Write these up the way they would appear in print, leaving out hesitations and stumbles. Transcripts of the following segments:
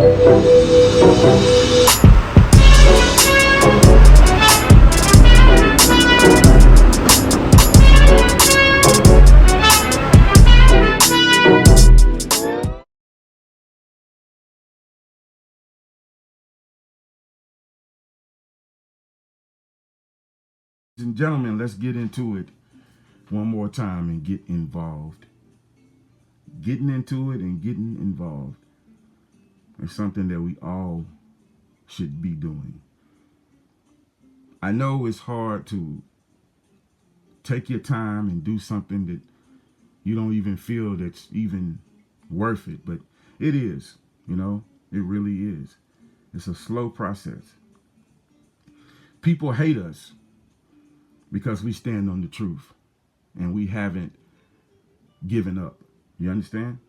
And gentlemen, let's get into it one more time and get involved. Getting into it and getting involved is something that we all should be doing. I know it's hard to take your time and do something that you don't even feel that's even worth it, but it is, it really is. It's a slow process. People hate us because we stand on the truth and we haven't given up. You understand?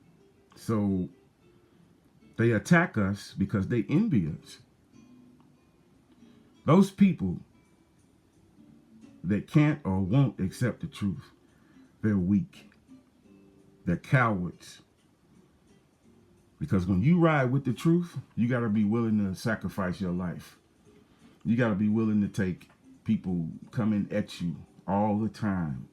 So they attack us because they envy us. Those people that can't or won't accept the truth, they're weak. They're cowards. Because when you ride with the truth, you got to be willing to sacrifice your life. You got to be willing to take people coming at you all the time.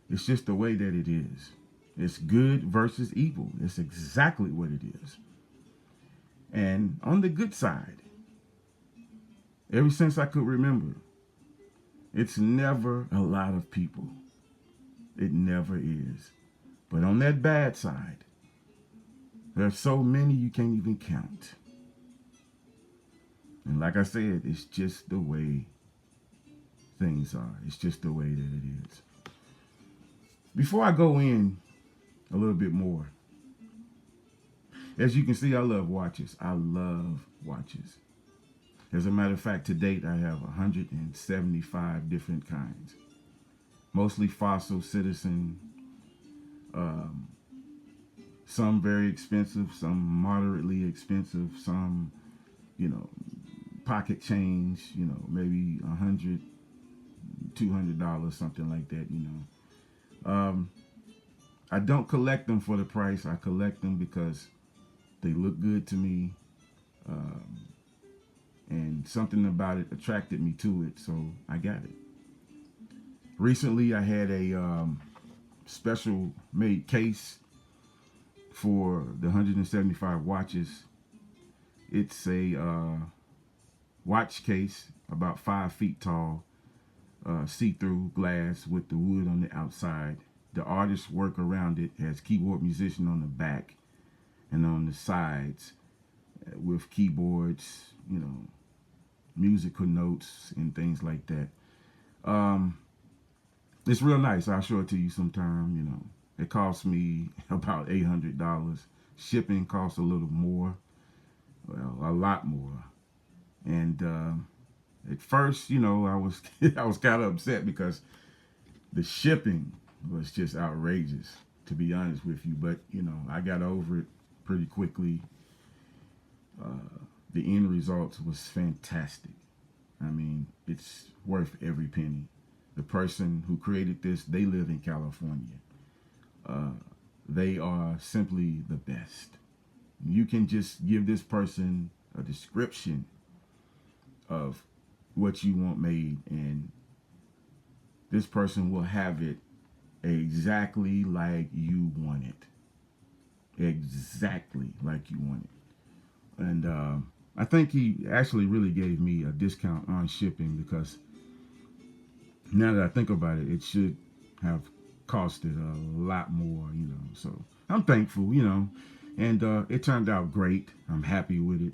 It's just the way that it is. It's good versus evil. It's exactly what it is. And on the good side, ever since I could remember, it's never a lot of people. It never is. But on that bad side, there's so many you can't even count. And like I said, it's just the way things are. It's just the way that it is. Before I go in a little bit more, as you can see, I love watches. I love watches. As a matter of fact, to date, I have 175 different kinds. Mostly Fossil, Citizen, some very expensive, some moderately expensive, some, pocket change, maybe $100, $200, something like that, I don't collect them for the price. I collect them because they look good to me. And something about it attracted me to it, so I got it. Recently, I had a special made case for the 175 watches. It's a watch case about 5 feet tall, see-through glass with the wood on the outside. The artist's work around it has keyboard musician on the back and on the sides with keyboards, musical notes and things like that. It's real nice. I'll show it to you sometime. It cost me about $800. Shipping costs a little more, well, a lot more. And at first, I was I was kind of upset because the shipping was just outrageous, to be honest with you. But I got over it pretty quickly. The end result was fantastic. I mean, it's worth every penny. The person who created this, they live in California. They are simply the best. You can just give this person a description of what you want made, and this person will have it exactly like you want it. Exactly like you want it. And I think he actually really gave me a discount on shipping, because now that I think about it, it should have costed a lot more, So I'm thankful, and it turned out great. I'm happy with it.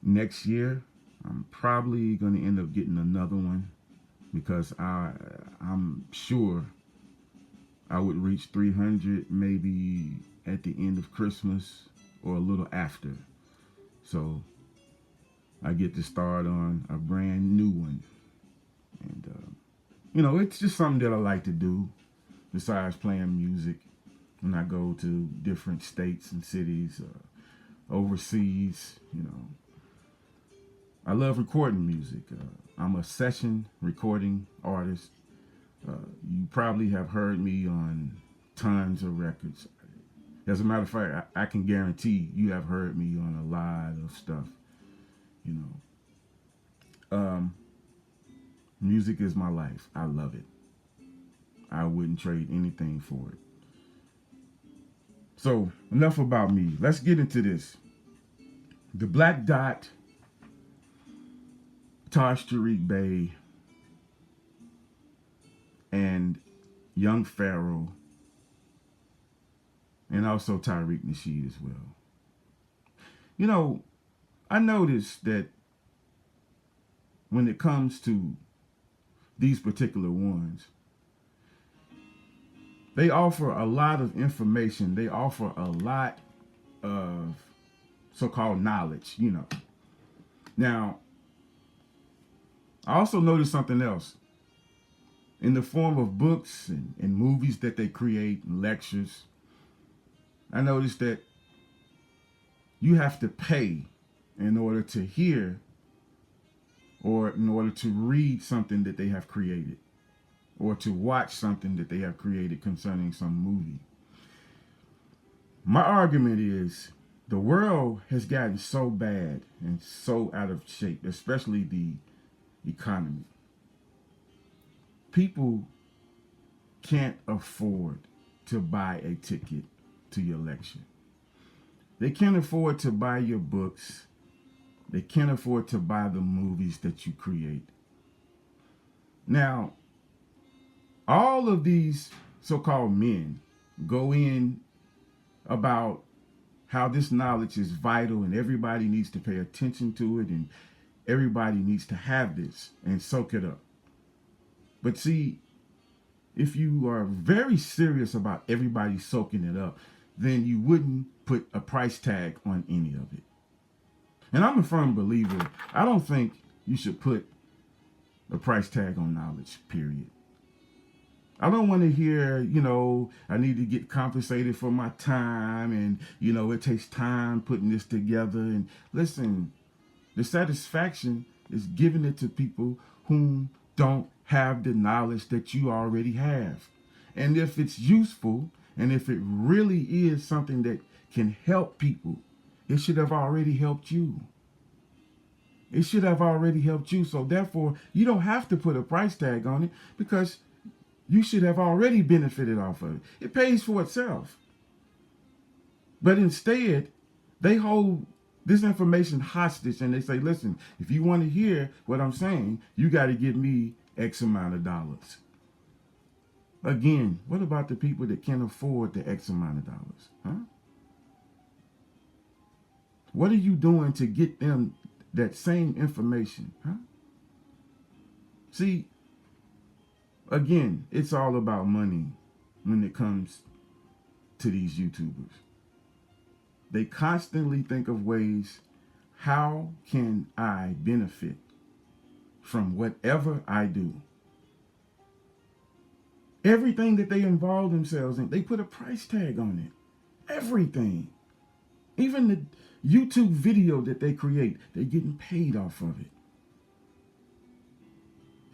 Next year, I'm probably going to end up getting another one, because I'm sure I would reach 300 maybe at the end of Christmas or a little after. So I get to start on a brand new one. And, it's just something that I like to do besides playing music when I go to different states and cities, overseas, I love recording music. I'm a session recording artist. You probably have heard me on tons of records. As a matter of fact, I can guarantee you have heard me on a lot of stuff. You know, music is my life. I love it. I wouldn't trade anything for it. So enough about me. Let's get into this. The Black Dot, Taj Tariq Bey, and Young Pharaoh, and also Tariq Nasheed as well. You know, I noticed that when it comes to these particular ones, they offer a lot of information. They offer a lot of so-called knowledge, you know. Now, I also noticed something else. In the form of books and movies that they create, and lectures, I noticed that you have to pay in order to hear or in order to read something that they have created or to watch something that they have created concerning some movie. My argument is the world has gotten so bad and so out of shape, especially the economy. People can't afford to buy a ticket to your lecture. They can't afford to buy your books. They can't afford to buy the movies that you create. Now, all of these so-called men go in about how this knowledge is vital and everybody needs to pay attention to it and everybody needs to have this and soak it up. But see, if you are very serious about everybody soaking it up, then you wouldn't put a price tag on any of it. And I'm a firm believer, I don't think you should put a price tag on knowledge, period. I don't want to hear, you know, I need to get compensated for my time and, you know, it takes time putting this together. And listen, the satisfaction is giving it to people whom don't have the knowledge that you already have. And if it's useful and if it really is something that can help people, it should have already helped you. It should have already helped you. So therefore, you don't have to put a price tag on it because you should have already benefited off of it. It pays for itself. But instead, they hold this information hostage and they say, listen, if you want to hear what I'm saying, you got to give me X amount of dollars. Again, what about the people that can't afford the X amount of dollars? Huh? What are you doing to get them that same information? Huh? See, again, it's all about money when it comes to these YouTubers. They constantly think of ways, how can I benefit from whatever I do? Everything that they involve themselves in, they put a price tag on it. Everything. Even the YouTube video that they create, they're getting paid off of it.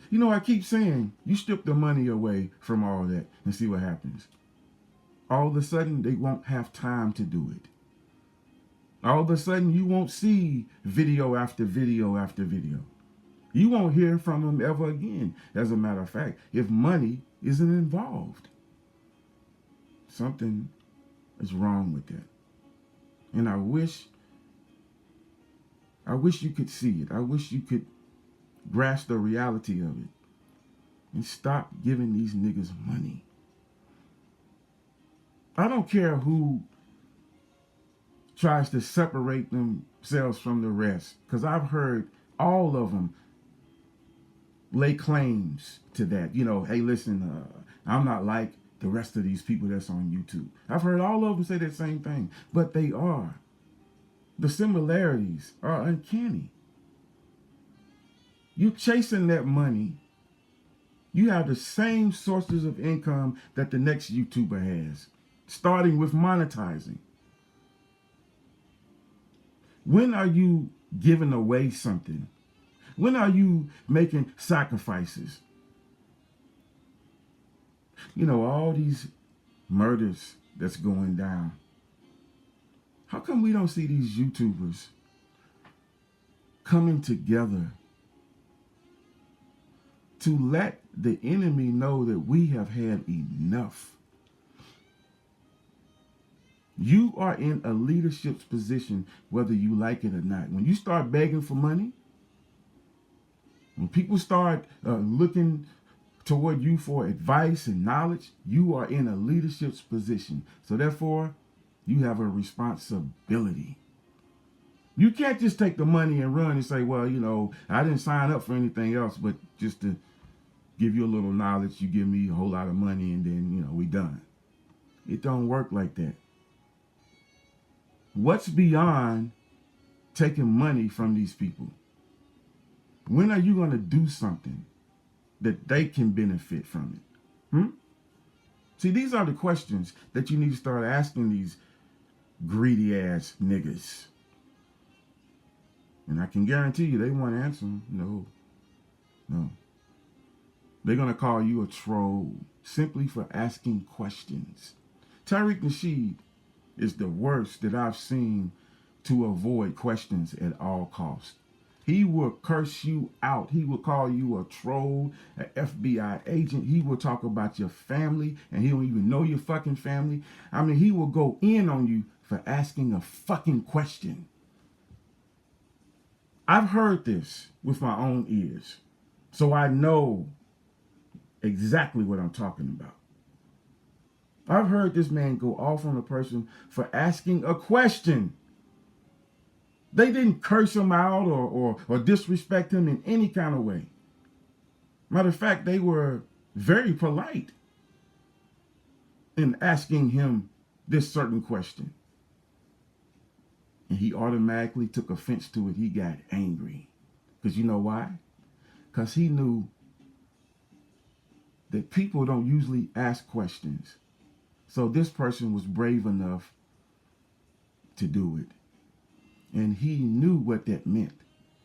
You know, I keep saying, you strip the money away from all that and see what happens. All of a sudden, they won't have time to do it. All of a sudden, you won't see video after video after video. You won't hear from them ever again. As a matter of fact, if money isn't involved, something is wrong with that. And I wish you could see it. I wish you could grasp the reality of it and stop giving these niggas money. I don't care who tries to separate themselves from the rest, because I've heard all of them lay claims to that. You know, hey, listen, I'm not like the rest of these people that's on YouTube. I've heard all of them say that same thing, but they are. The similarities are uncanny. You chasing that money, you have the same sources of income that the next YouTuber has, starting with monetizing. When are you giving away something? When are you making sacrifices? You know, all these murders that's going down. How come we don't see these YouTubers coming together to let the enemy know that we have had enough? You are in a leadership position, whether you like it or not. When you start begging for money, when people start looking toward you for advice and knowledge, you are in a leadership position. So therefore, you have a responsibility. You can't just take the money and run and say, well, you know, I didn't sign up for anything else, but just to give you a little knowledge, you give me a whole lot of money and then, you know, we done. It don't work like that. What's beyond taking money from these people? When are you going to do something that they can benefit from it? See, these are the questions that you need to start asking these greedy ass niggas. And I can guarantee you they won't answer them. No. They're going to call you a troll simply for asking questions. Tariq Nasheed is the worst that I've seen to avoid questions at all costs. He will curse you out. He will call you a troll, an FBI agent. He will talk about your family, and he don't even know your fucking family. I mean, he will go in on you for asking a fucking question. I've heard this with my own ears, so I know exactly what I'm talking about. I've heard this man go off on a person for asking a question. They didn't curse him out or disrespect him in any kind of way. Matter of fact, they were very polite in asking him this certain question. And he automatically took offense to it. He got angry. Because you know why? Because he knew that people don't usually ask questions. So this person was brave enough to do it. And he knew what that meant.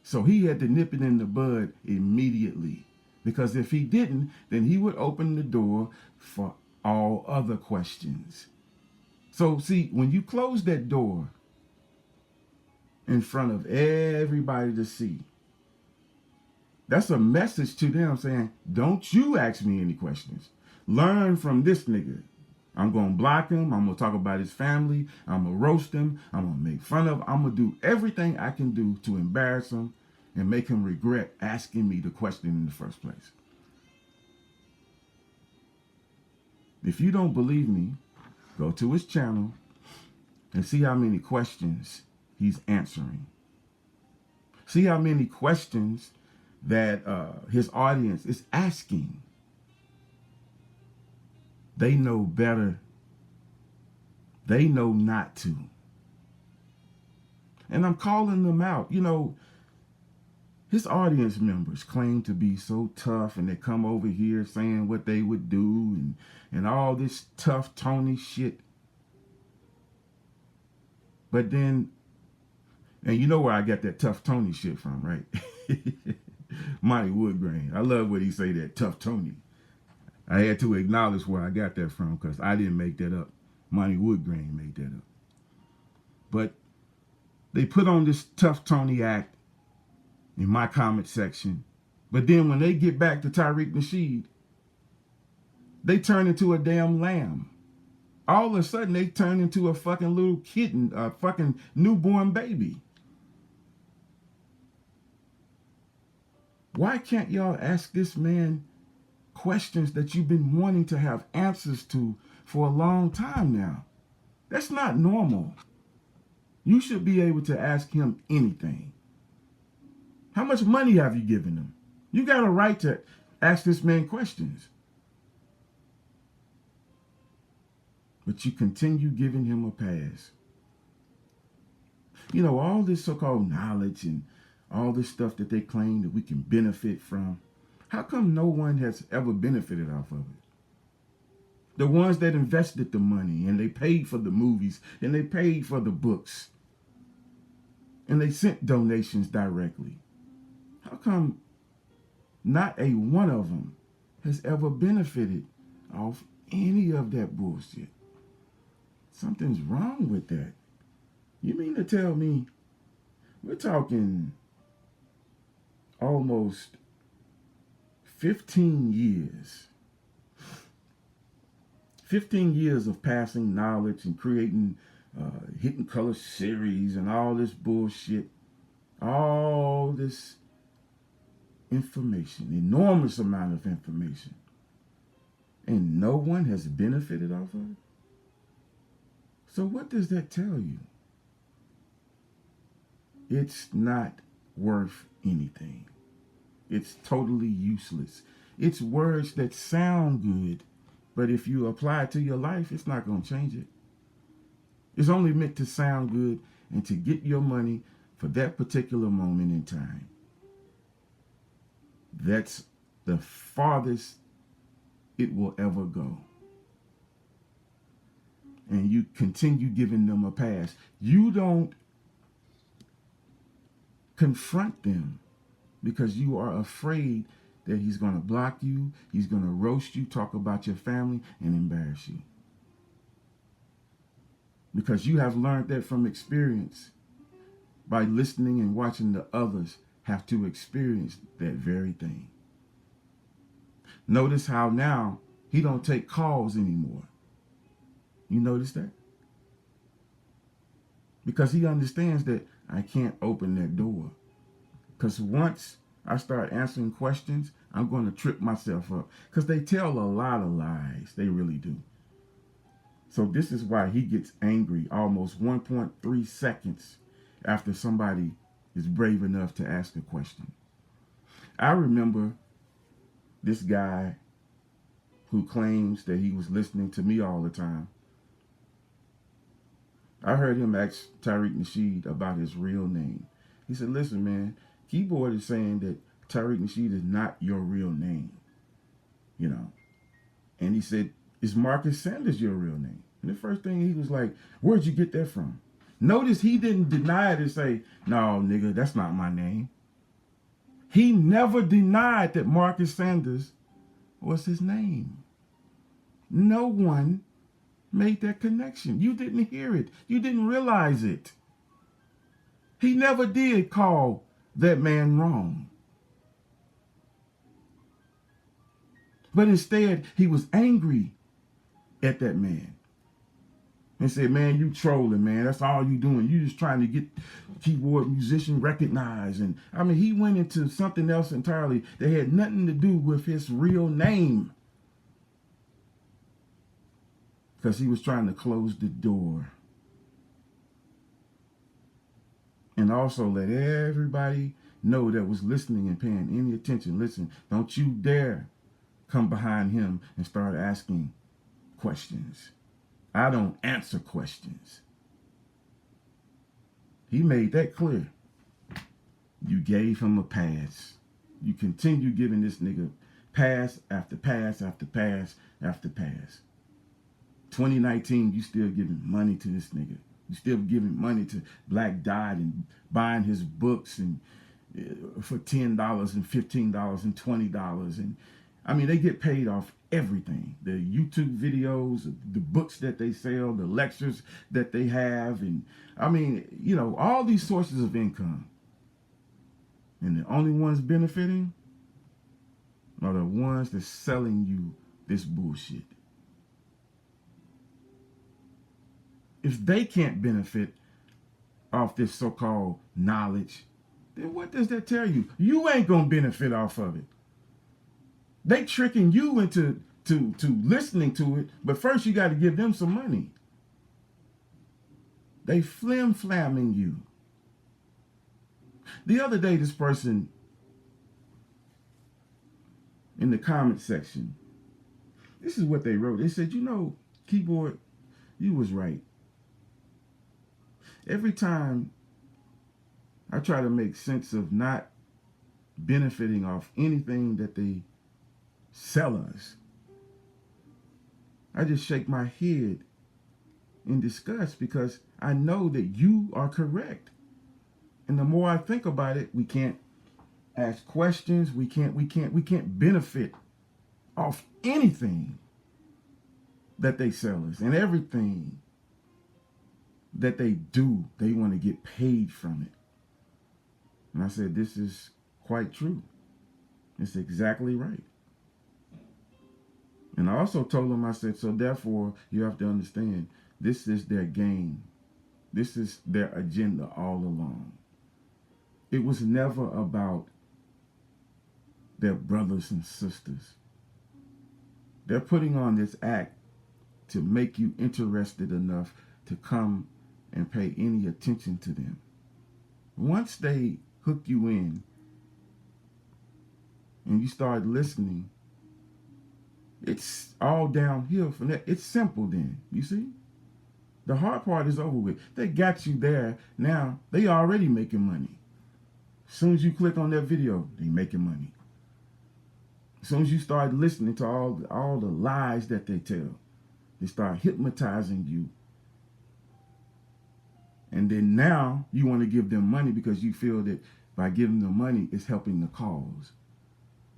So he had to nip it in the bud immediately. Because if he didn't, then he would open the door for all other questions. So see, when you close that door in front of everybody to see, that's a message to them saying, don't you ask me any questions. Learn from this nigga. I'm going to block him. I'm going to talk about his family. I'm going to roast him. I'm going to make fun of him. I'm going to do everything I can do to embarrass him and make him regret asking me the question in the first place. If you don't believe me, go to his channel and see how many questions he's answering. See how many questions that his audience is asking. They know better. They know not to. And I'm calling them out. You know, his audience members claim to be so tough, and they come over here saying what they would do and all this tough Tony shit. But then, and you know where I got that tough Tony shit from, right? Monty Woodgrain. I love what he say, that tough Tony. I had to acknowledge where I got that from because I didn't make that up. Monty Woodgrain made that up. But they put on this tough Tony act in my comment section. But then when they get back to Tariq Nasheed, they turn into a damn lamb. All of a sudden, they turn into a fucking little kitten, a fucking newborn baby. Why can't y'all ask this man questions that you've been wanting to have answers to for a long time now? That's not normal. You should be able to ask him anything. How much money have you given him? You got a right to ask this man questions. But you continue giving him a pass. You know, all this so-called knowledge and all this stuff that they claim that we can benefit from, how come no one has ever benefited off of it? The ones that invested the money and they paid for the movies and they paid for the books and they sent donations directly. How come not a one of them has ever benefited off any of that bullshit? Something's wrong with that. You mean to tell me we're talking almost 15 years? 15 years of passing knowledge and creating hidden color series and all this bullshit, all this information, enormous amount of information, and no one has benefited off of it. So what does that tell you? It's not worth anything. It's totally useless. It's words that sound good, but if you apply it to your life, it's not going to change it. It's only meant to sound good and to get your money for that particular moment in time. That's the farthest it will ever go. And you continue giving them a pass. You don't confront them because you are afraid that he's going to block you, he's going to roast you, talk about your family, and embarrass you. Because you have learned that from experience by listening and watching the others have to experience that very thing. Notice how now he don't take calls anymore. You notice that? Because he understands that I can't open that door. Because once I start answering questions, I'm going to trip myself up. Because they tell a lot of lies. They really do. So this is why he gets angry almost 1.3 seconds after somebody is brave enough to ask a question. I remember this guy who claims that he was listening to me all the time. I heard him ask Tariq Nasheed about his real name. He said, listen, man, Keyboard is saying that Tariq Nasheed is not your real name. You know. And he said, is Marcus Sanders your real name? And the first thing he was like, where'd you get that from? Notice he didn't deny it and say, no, nigga, that's not my name. He never denied that Marcus Sanders was his name. No one made that connection. You didn't hear it. You didn't realize it. He never did call that man wrong. But instead, he was angry at that man and said, man, you trolling, man. That's all you doing. You just trying to get keyboard musician recognized. And I mean, he went into something else entirely that had nothing to do with his real name. Because he was trying to close the door. And also let everybody know that was listening and paying any attention. Listen, don't you dare come behind him and start asking questions. I don't answer questions. He made that clear. You gave him a pass. You continue giving this nigga pass after pass after pass after pass. 2019, you still giving money to this nigga. You still giving money to Black Dot and buying his books and for $10 and $15 and $20. And I mean, they get paid off everything. The YouTube videos, the books that they sell, the lectures that they have. And I mean, you know, all these sources of income. And the only ones benefiting are the ones that's selling you this bullshit. If they can't benefit off this so-called knowledge, then what does that tell you? You ain't gonna benefit off of it. They tricking you into listening to it, but first you got to give them some money. They flim-flamming you. The other day, this person in the comment section, this is what they wrote. They said, you know, Keyboard, you was right. Every time I try to make sense of not benefiting off anything that they sell us, I just shake my head in disgust because I know that you are correct. And the more I think about it, we can't ask questions. We can't benefit off anything that they sell us, and everything that they do, they want to get paid from it. And I said, this is quite true. It's exactly right. And I also told them, I said, so therefore, you have to understand, this is their game. This is their agenda all along. It was never about their brothers and sisters. They're putting on this act to make you interested enough to come and pay any attention to them. Once they hook you in and you start listening, it's all downhill from that. It's simple then, you see? The hard part is over with. They got you there. Now, they already making money. As soon as you click on that video, they making money. As soon as you start listening to all the lies that they tell, they start hypnotizing you. And then now you want to give them money because you feel that by giving them money, it's helping the cause.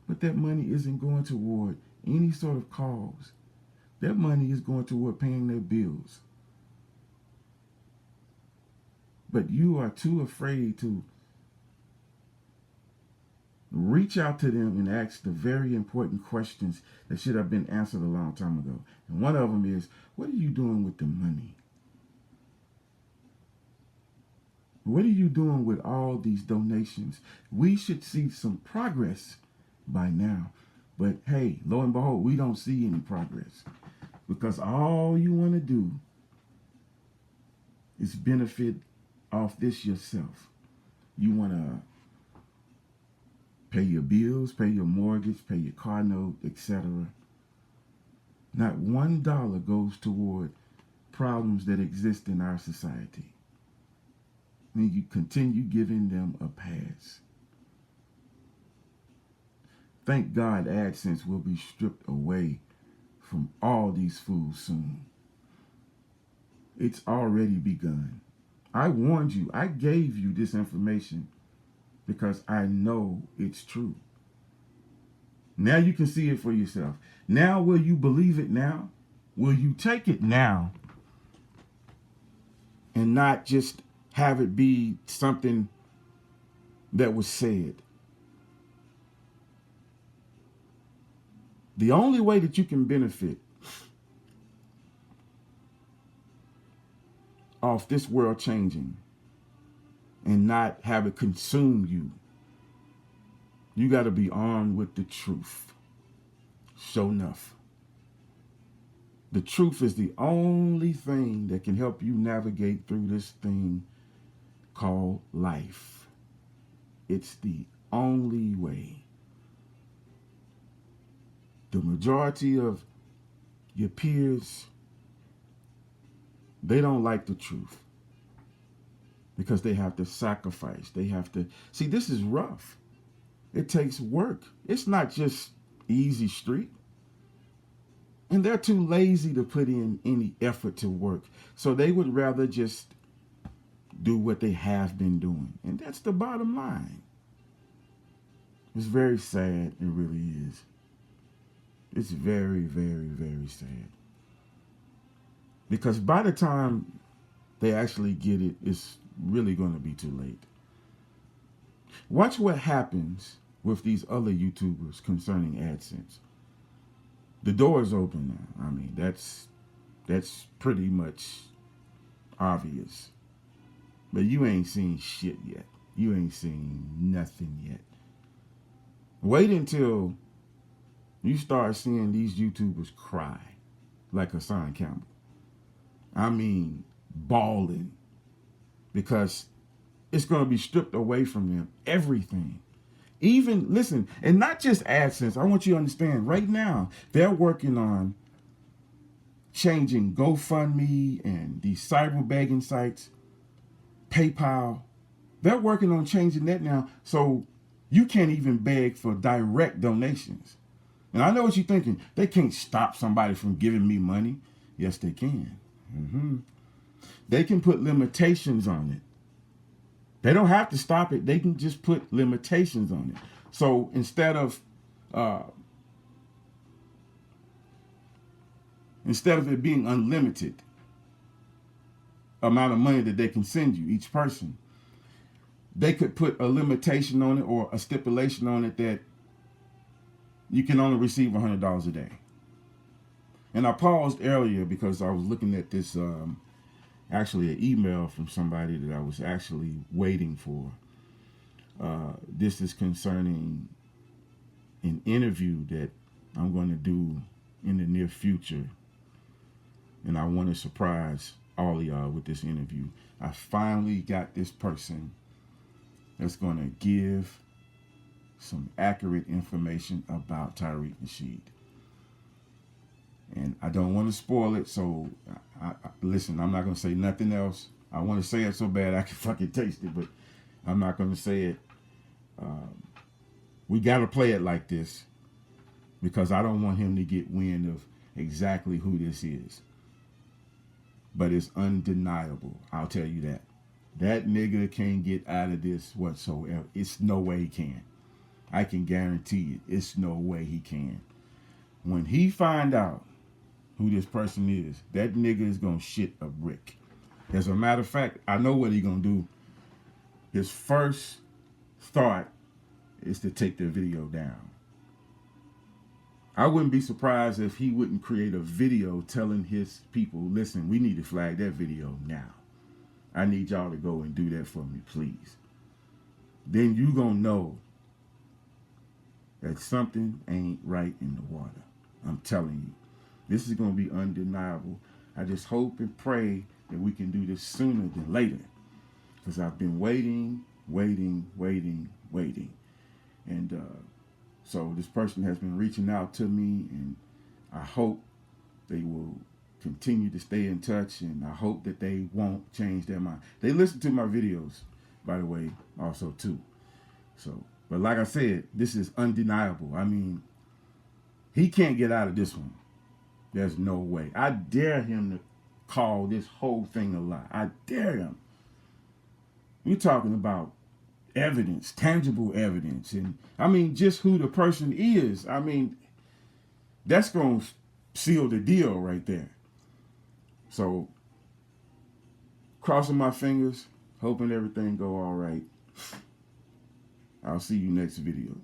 But that money isn't going toward any sort of cause. That money is going toward paying their bills. But you are too afraid to reach out to them and ask the very important questions that should have been answered a long time ago. And one of them is, what are you doing with the money? What are you doing with all these donations? We should see some progress by now. But hey, lo and behold, we don't see any progress. Because all you want to do is benefit off this yourself. You want to pay your bills, pay your mortgage, pay your car note, etc. Not $1 goes toward problems that exist in our society. And you continue giving them a pass. Thank God AdSense will be stripped away from all these fools soon. It's already begun. I warned you. I gave you this information because I know it's true. Now you can see it for yourself. Now will you believe it now? Will you take it now and not just have it be something that was said? The only way that you can benefit off this world changing and not have it consume you, you got to be armed with the truth. Sure enough. The truth is the only thing that can help you navigate through this thing called life. It's the only way. The majority of your peers, they don't like the truth because they have to sacrifice. They have to, see, this is rough. It takes work. It's not just easy street. And they're too lazy to put in any effort to work. So they would rather just do what they have been doing. And that's the bottom line. It's very sad. It really is. It's very, very, very sad. Because by the time they actually get it, it's really going to be too late. Watch what happens with these other YouTubers concerning AdSense. The door is open now. I mean, that's pretty much obvious. But you ain't seen shit yet. You ain't seen nothing yet. Wait until you start seeing these YouTubers cry like Hassan Campbell. I mean, bawling. Because it's going to be stripped away from them. Everything. Even, listen, and not just AdSense. I want you to understand, right now, they're working on changing GoFundMe and these cyber begging sites, PayPal. They're working on changing that now so you can't even beg for direct donations. And I know what you're thinking. They can't stop somebody from giving me money. Yes, they can. They can put limitations on it. They don't have to stop it. They can just put limitations on it. So instead of it being unlimited, amount of money that they can send you, each person. They could put a limitation on it or a stipulation on it that you can only receive $100 a day. And I paused earlier because I was looking at this, actually an email from somebody that I was actually waiting for. This is concerning an interview that I'm going to do in the near future. And I want to surprise all of y'all with this interview. I finally got this person that's going to give some accurate information about Tariq Nasheed. And I don't want to spoil it, so listen, I'm not going to say nothing else. I want to say it so bad I can fucking taste it, but I'm not going to say it. We got to play it like this because I don't want him to get wind of exactly who this is. But it's undeniable, I'll tell you that. That nigga can't get out of this whatsoever. It's no way he can. I can guarantee it. It's no way he can. When he find out who this person is, that nigga is going to shit a brick. As a matter of fact, I know what he going to do. His first thought is to take the video down. I wouldn't be surprised if he wouldn't create a video telling his people, listen, we need to flag that video now. I need y'all to go and do that for me, please. Then you gonna know that something ain't right in the water. I'm telling you. This is gonna be undeniable. I just hope and pray that we can do this sooner than later. Because I've been waiting. And so this person has been reaching out to me, and I hope they will continue to stay in touch, and I hope that they won't change their mind. They listen to my videos, by the way, also too. So, but like I said, this is undeniable. I mean, he can't get out of this one. There's no way. I dare him to call this whole thing a lie. I dare him. We're talking about evidence, tangible evidence. And I mean, just who the person is. I mean, that's going to seal the deal right there. So, crossing my fingers, hoping everything go all right. I'll see you next video.